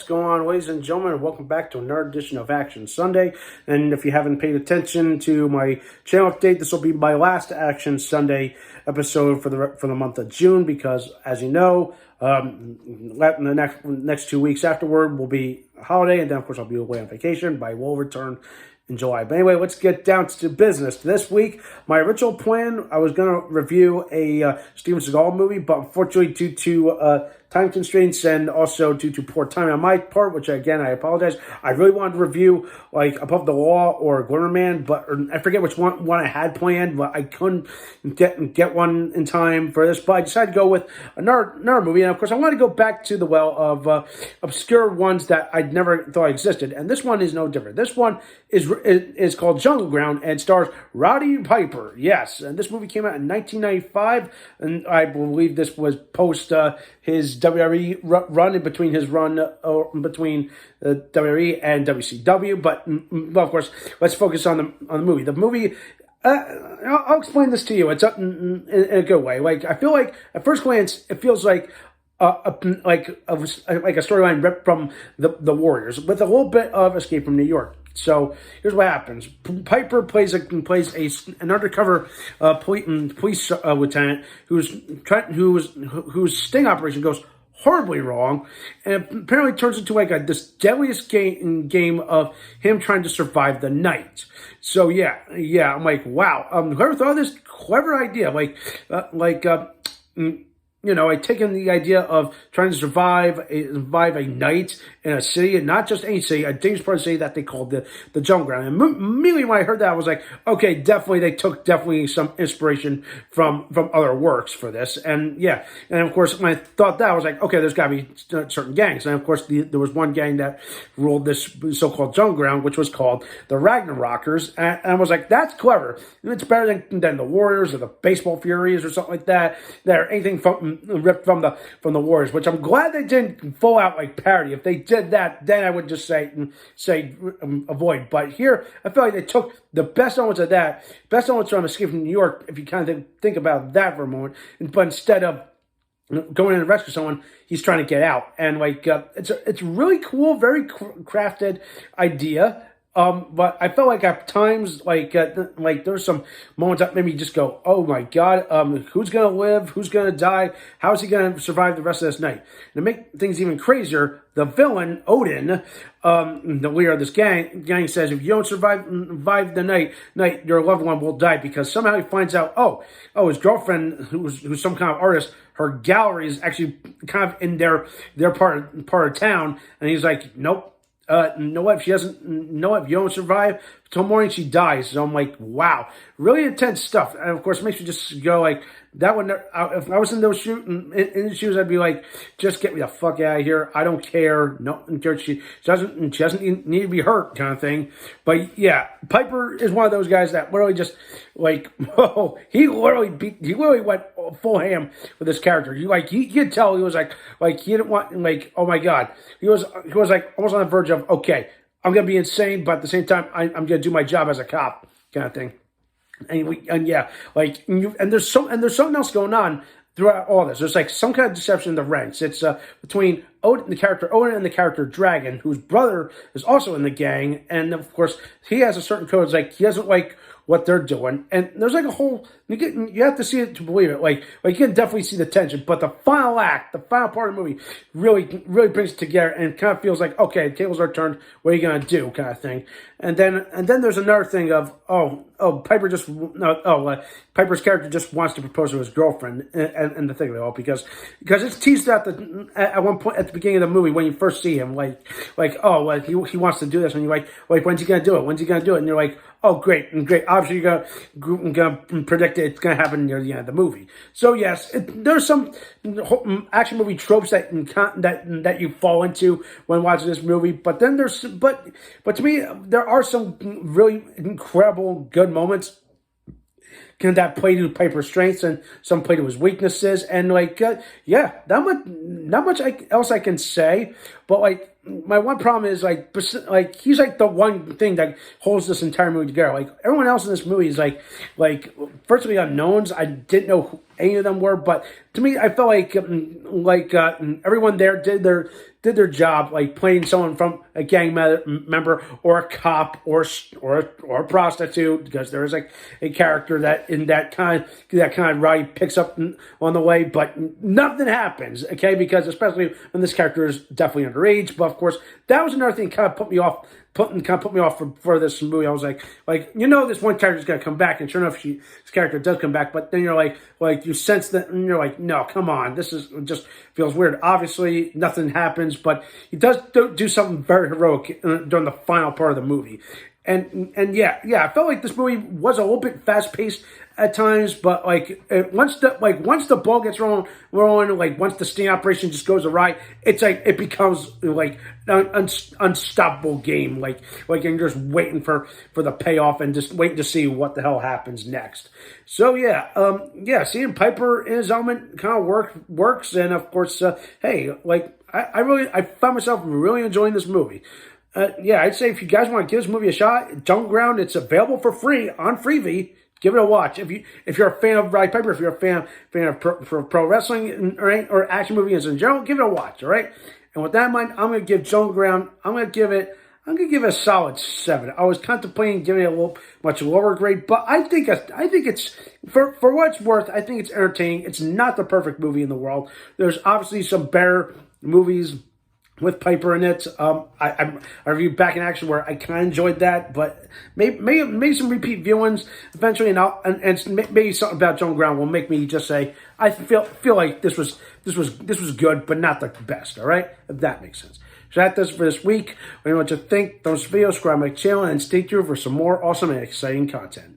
What's going on, ladies and gentlemen? Welcome back to another edition of Action Sunday. And if you haven't paid attention to my channel update, this will be my last Action Sunday episode for the month of June, because, as you know, the next 2 weeks afterward will be a holiday, and then of course I'll be away on vacation, but I will return in July. But anyway, let's get down to business. This week, my original plan, I was going to review a Steven Seagal movie, but unfortunately due to time constraints and also due to poor timing on my part, which again, I apologize. I really wanted to review like Above the Law or Glimmerman, but I forget which one I had planned, but I couldn't get one in time for this. But I decided to go with another movie, and of course, I wanted to go back to the well of obscure ones that I'd never thought existed, and this one is no different. This one is called Jungleground and stars Rowdy Piper. Yes, and this movie came out in 1995, and I believe this was post his WWE run, in between his run between WWE and WCW. But well, of course, let's focus on the movie. The movie. I'll explain this to you. It's in a good way. Like, I feel like at first glance, it feels like a storyline ripped from the Warriors, with a little bit of Escape from New York. So here's what happens: Piper plays an undercover police lieutenant whose sting operation goes horribly wrong, and apparently turns into like this deadliest game of him trying to survive the night. So yeah, I'm like, wow, whoever thought of this clever idea, I taken the idea of trying to survive a night in a city, and not just any city, a dangerous part of the city that they called the Jungleground. And immediately when I heard that, I was like, okay, they took some inspiration from other works for this. And yeah, and of course, when I thought that, I was like, okay, there's got to be certain gangs. And of course, there was one gang that ruled this so-called Jungleground, which was called the Ragnarokers. And I was like, that's clever. It's better than the Warriors or the Baseball Furies or something like that, or anything ripped from the Warriors, which I'm glad they didn't full out like parody. If they did that, then I would just say avoid. But here, I feel like they took the best elements of that, best elements from Escape from New York, if you kind of think about that for a moment, but instead of going in to rescue someone, he's trying to get out. And like, it's really cool, very crafted idea. But I felt like at times, there's some moments that made me just go, oh my God, who's going to live? Who's going to die? How is he going to survive the rest of this night? And to make things even crazier, the villain, Odin, the leader of this gang says, if you don't survive the night, your loved one will die, because somehow he finds out, his girlfriend, who's some kind of artist, her gallery is actually kind of in their part of town. And he's like, nope. Know what? If if you don't survive till morning, she dies. So I'm like, wow, really intense stuff. And of course, it makes you just go like, that one. If I was in those in the shoes, I'd be like, just get me the fuck out of here. I don't care. No, she doesn't need to be hurt, kind of thing. But yeah, Piper is one of those guys that literally just like, he literally went full ham with this character. You could tell he was like he didn't want, like, oh my God, he was like almost on the verge of, okay, I'm gonna be insane, but at the same time, I'm gonna do my job as a cop, kind of thing. And there's something else going on throughout all this. There's like some kind of deception in the ranks. It's between the character Odin and the character Dragon, whose brother is also in the gang, and of course he has a certain code. It's like he doesn't like what they're doing, and there's like a whole, you have to see it to believe it. Like you can definitely see the tension, but the final act, the final part of the movie, really brings it together, and it kind of feels like, okay, the tables are turned. What are you gonna do, kind of thing. And then there's another thing of Piper's character just wants to propose to his girlfriend, and the thing of it all, because it's teased out at one point at the beginning of the movie when you first see him, he wants to do this, and you're like, when's he gonna do it? And you're like, oh, great. Obviously, you're gonna predict it's gonna happen near the end of the movie. So yes, there's some action movie tropes that you fall into when watching this movie. But then but to me, there are some really incredible good moments. that played to Piper's strengths and some played to his weaknesses. And yeah, not much else I can say. But my one problem is he's like the one thing that holds this entire movie together. Like everyone else in this movie is like virtually unknowns. I didn't know who any of them were, but to me, I felt like everyone there did their job, like playing someone from a gang member or a cop or a prostitute, because there is like a character that kind of Roddy picks up on the way, but nothing happens. Okay, because especially when this character is definitely underage. But of course, that was another thing that kind of put me off. For this movie. I was like this one character is going to come back, and sure enough, this character does come back. But then you're like you sense that, and you're like, no, come on, this is just feels weird. Obviously, nothing happens, but he does do something very heroic during the final part of the movie. And yeah, I felt like this movie was a little bit fast paced at times, but once the ball gets rolling, once the sting operation just goes awry, it's like it becomes like an unstoppable game. Like you're just waiting for the payoff and just waiting to see what the hell happens next. So seeing Piper in his element kind of works, and of course, hey, I found myself really enjoying this movie. I'd say if you guys want to give this movie a shot, Jungleground, it's available for free on Freevee. Give it a watch. If you're a fan of Roddy Piper, if you're a fan of pro wrestling, right, or action movies in general, give it a watch. All right. And with that in mind, I'm going to give Jungleground. I'm going to give it a solid 7. I was contemplating giving it a little much lower grade, but I think it's for what it's worth. I think it's entertaining. It's not the perfect movie in the world. There's obviously some better movies with Piper in it. I reviewed Back in Action where I kind of enjoyed that, but maybe some repeat viewings eventually, and maybe something about Jungleground will make me just say I feel like this was good, but not the best. All right, if that makes sense. So that does it for this week. I want you to think, don't video, subscribe to my channel, and stay tuned for some more awesome and exciting content.